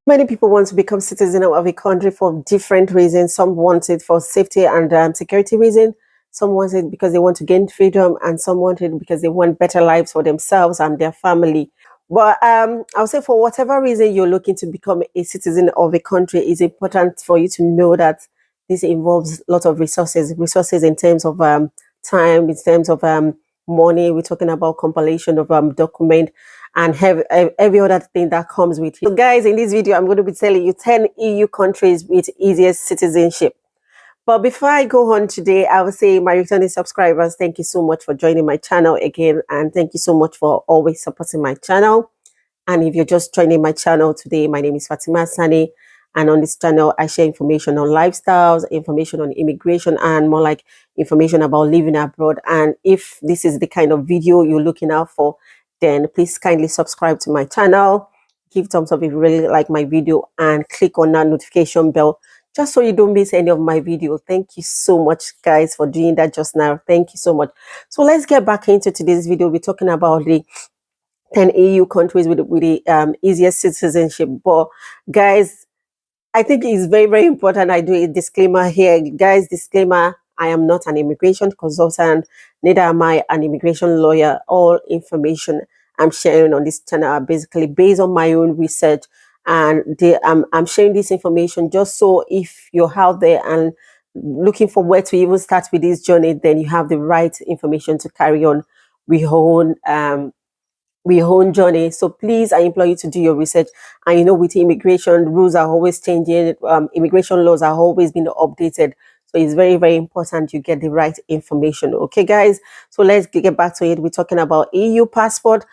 Many people want to become citizen of a country for different reasons. Some want it for safety and security reasons. Some want it because they want to gain freedom, and some want it because they want better lives for themselves and their family. But I'll say for whatever reason you're looking to become a citizen of a country, it's important for you to know that this involves a lot of resources in terms of time, in terms of money. We're talking about compilation of document and have every other thing that comes with it. So guys, in this video, I'm going to be telling you 10 EU countries with easiest citizenship. But before I go on today, I will say my returning subscribers, thank you so much for joining my channel again. And thank you so much for always supporting my channel. And if you're just joining my channel today, my name is Fatima Sani. And on this channel, I share information on lifestyles, information on immigration, and more like information about living abroad. And if this is the kind of video you're looking out for, then please kindly subscribe to my channel, give thumbs up if you really like my video, and click on that notification bell just so you don't miss any of my video. Thank you so much, guys, for doing that just now. Thank you so much. So let's get back into today's video. We're talking about the 10 EU countries with the easiest citizenship. But guys, I think it's very, very important I do a disclaimer here. Guys, disclaimer, I am not an immigration consultant, neither am I an immigration lawyer. All information I'm sharing on this channel are basically based on my own research, and I'm sharing this information just so if you're out there and looking for where to even start with this journey, then you have the right information to carry on with your own journey. So please, I implore you to do your research. And you know, with immigration, rules are always changing. Immigration laws are always being updated. So it's very, very important you get the right information. Okay, guys. So let's get back to it. We're talking about EU passport.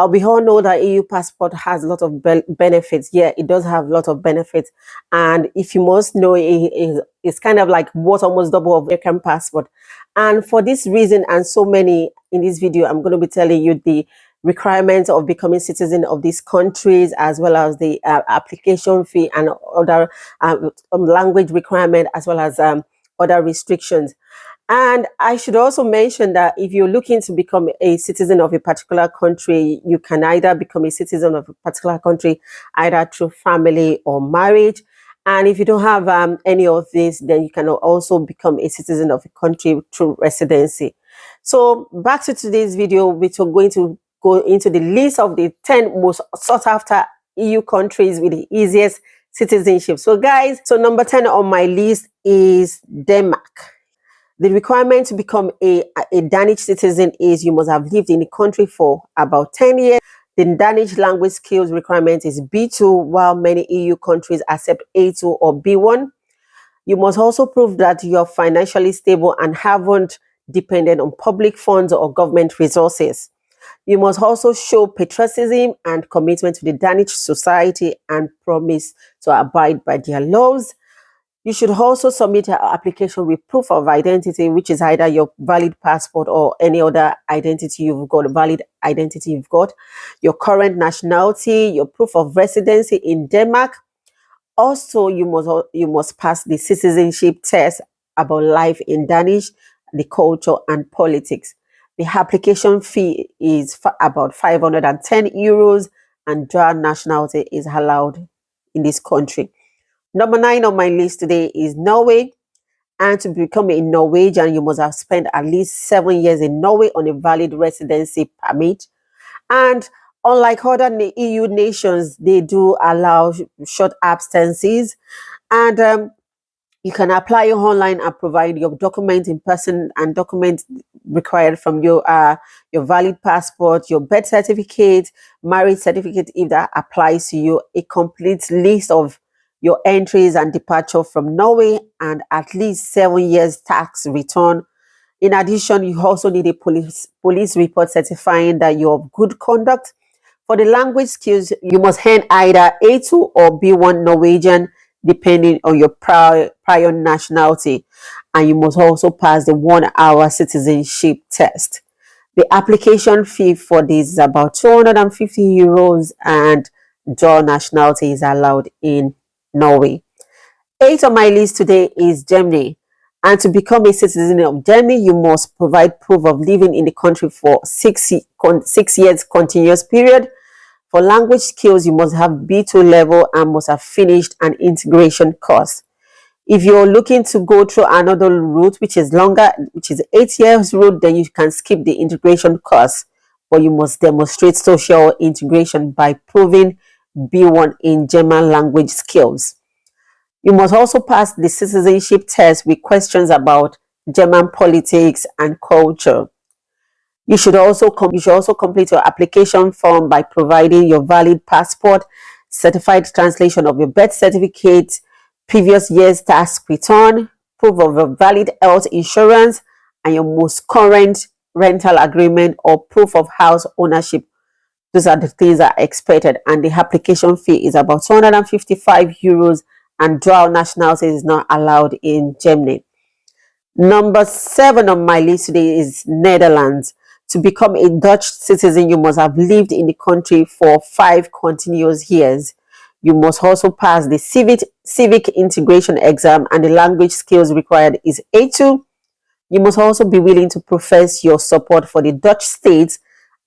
We all know that EU passport has a lot of benefits. Yeah, it does have a lot of benefits. And if you must know, it's kind of like what almost double of American passport. And for this reason and so many in this video, I'm going to be telling you the requirements of becoming citizen of these countries, as well as the application fee and other language requirement, as well as other restrictions. And I should also mention that if you're looking to become a citizen of a particular country, you can either become a citizen of a particular country either through family or marriage. And if you don't have any of this, then you can also become a citizen of a country through residency. So back to today's video, which we're going to go into the list of the 10 most sought after EU countries with the easiest citizenship. So guys, so number 10 on my list is Denmark. The requirement to become a Danish citizen is you must have lived in the country for about 10 years. The Danish language skills requirement is B2, while many EU countries accept A2 or B1. You must also prove that you're financially stable and haven't depended on public funds or government resources. You must also show patriotism and commitment to the Danish society and promise to abide by their laws. You should also submit an application with proof of identity, which is either your valid passport or any other identity you've got, valid identity you've got, your current nationality, your proof of residency in Denmark. Also, you must pass the citizenship test about life in Danish, the culture and politics. The application fee is about 510 euros, and dual nationality is allowed in this country. Number 9 on my list today is Norway. And to become a Norwegian, you must have spent at least 7 years in Norway on a valid residency permit. And unlike other EU nations, they do allow short absences. And you can apply online and provide your document in person, and documents required from your valid passport, your birth certificate, marriage certificate, if that applies to you, a complete list of your entries and departure from Norway, and at least 7 years tax return. In addition, you also need a police report certifying that you're of good conduct. For the language skills, you must earn either A2 or B1 Norwegian, depending on your prior nationality. And you must also pass the 1-hour citizenship test. The application fee for this is about 250 euros, and dual nationality is allowed in Norway. 8 on my list today is Germany. And to become a citizen of Germany, you must provide proof of living in the country for 6 years continuous period. For language skills, you must have B2 level and must have finished an integration course. If you're looking to go through another route, which is longer, which is 8 years route, then you can skip the integration course, but you must demonstrate social integration by proving B1 in German language skills. You must also pass the citizenship test with questions about German politics and culture. You should also complete your application form by providing your valid passport, certified translation of your birth certificate, previous year's tax return, proof of a valid health insurance, and your most current rental agreement or proof of house ownership. Those are the things that are expected, and the application fee is about 255 euros, and dual nationality is not allowed in Germany. Number 7 on my list today is Netherlands. To become a Dutch citizen, you must have lived in the country for 5 continuous years. You must also pass the civic integration exam, and the language skills required is A2. You must also be willing to profess your support for the Dutch state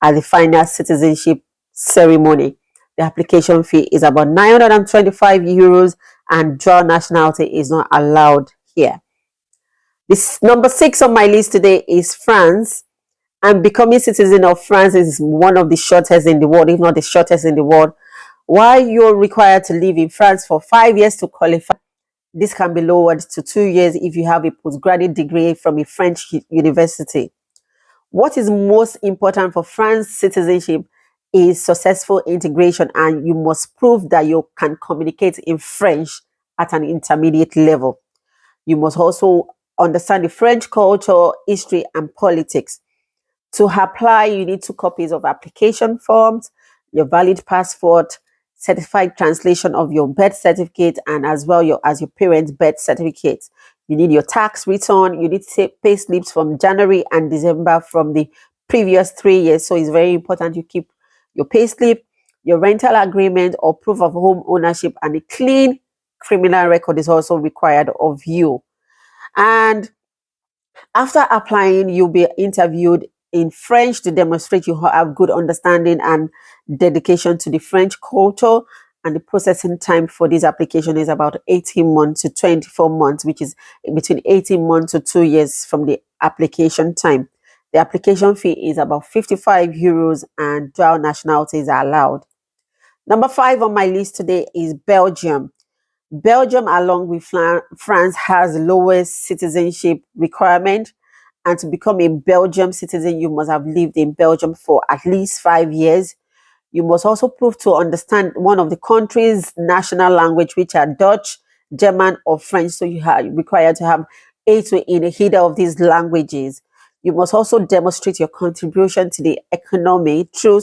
at the final citizenship ceremony. The application fee is about 925 euros, and dual nationality is not allowed here. This number 6 on my list today is France. And becoming citizen of France is one of the shortest in the world, if not the shortest in the world. While you're required to live in France for 5 years to qualify, this can be lowered to 2 years if you have a postgraduate degree from a French university. What is most important for France citizenship is successful integration, and you must prove that you can communicate in French at an intermediate level. You must also understand the French culture, history, and politics. To apply, you need 2 copies of application forms, your valid passport, certified translation of your birth certificate, and as well your parents' birth certificate. You need your tax return. You need pay slips from January and December from the previous 3 years. So it's very important you keep your pay slip, your rental agreement or proof of home ownership, and a clean criminal record is also required of you. And after applying, you'll be interviewed in French to demonstrate you have good understanding and dedication to the French culture. And the processing time for this application is about 18 months to 24 months, which is between 18 months to 2 years from the application time. The application fee is about 55 euros, and dual nationalities are allowed. Number 5 on my list today is Belgium. Belgium, along with France, has the lowest citizenship requirement. And to become a Belgium citizen, you must have lived in Belgium for at least 5 years. You must also prove to understand one of the country's national language, which are Dutch, German, or French. So you are required to have A2 in either of these languages. You must also demonstrate your contribution to the economy through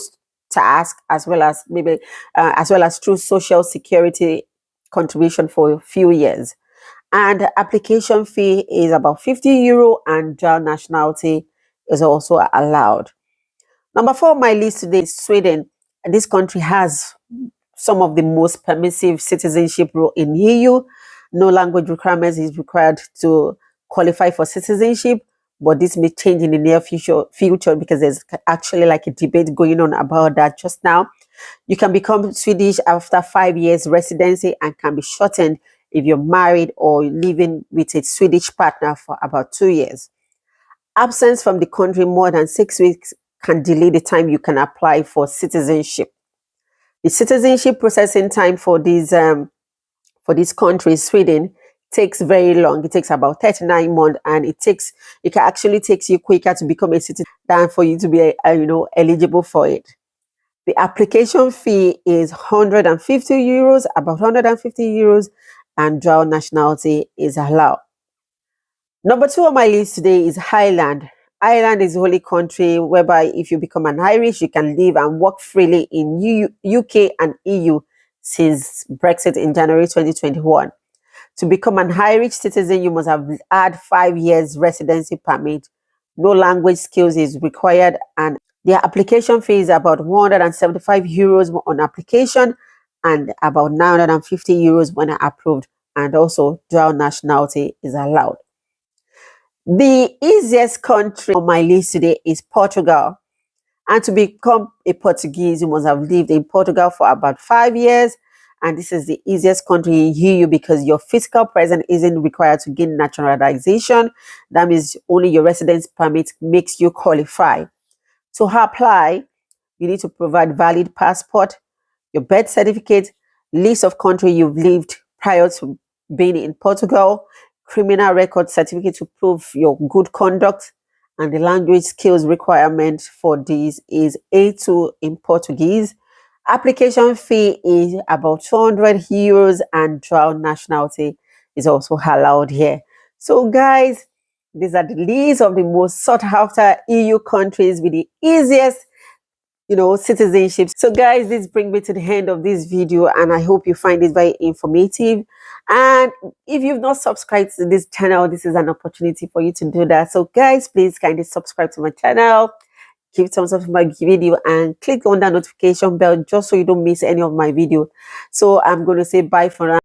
task, as well as through social security contribution for a few years. And the application fee is about 50 euro, and dual nationality is also allowed. Number 4 on my list today is Sweden. And this country has some of the most permissive citizenship rule in EU. No language requirements is required to qualify for citizenship, but this may change in the near future because there's actually like a debate going on about that just now. You can become Swedish after 5 years residency and can be shortened if you're married or living with a Swedish partner for about 2 years. Absence from the country more than 6 weeks can delay the time you can apply for citizenship. The citizenship processing time for this country, Sweden, takes very long. It takes about 39 months, and it can actually takes you quicker to become a citizen than for you to be eligible for it. The application fee is 150 euros, about 150 euros, and dual nationality is allowed. Number 2 on my list today is Ireland. Ireland is the only country whereby if you become an Irish, you can live and work freely in UK and EU since Brexit in January 2021. To become an Irish citizen, you must have had 5 years residency permit. No language skills is required, and the application fee is about 175 euros on application and about 950 euros when approved, and also dual nationality is allowed. The easiest country on my list today is Portugal. And to become a Portuguese, you must have lived in Portugal for about 5 years. And this is the easiest country in EU because your physical presence isn't required to gain naturalization. That means only your residence permit makes you qualify. To apply, you need to provide valid passport, your birth certificate, list of country you've lived prior to being in Portugal, criminal record certificate to prove your good conduct, and the language skills requirement for this is A2 in Portuguese. Application fee is about 200 euros and dual nationality is also allowed here. So guys, these are the list of the most sought after EU countries with the easiest citizenship. So guys, this brings me to the end of this video, and I hope you find it very informative. And if you've not subscribed to this channel, this is an opportunity for you to do that. So guys, please kindly subscribe to my channel, give thumbs up to my video, and click on that notification bell just so you don't miss any of my video. So I'm going to say bye for now.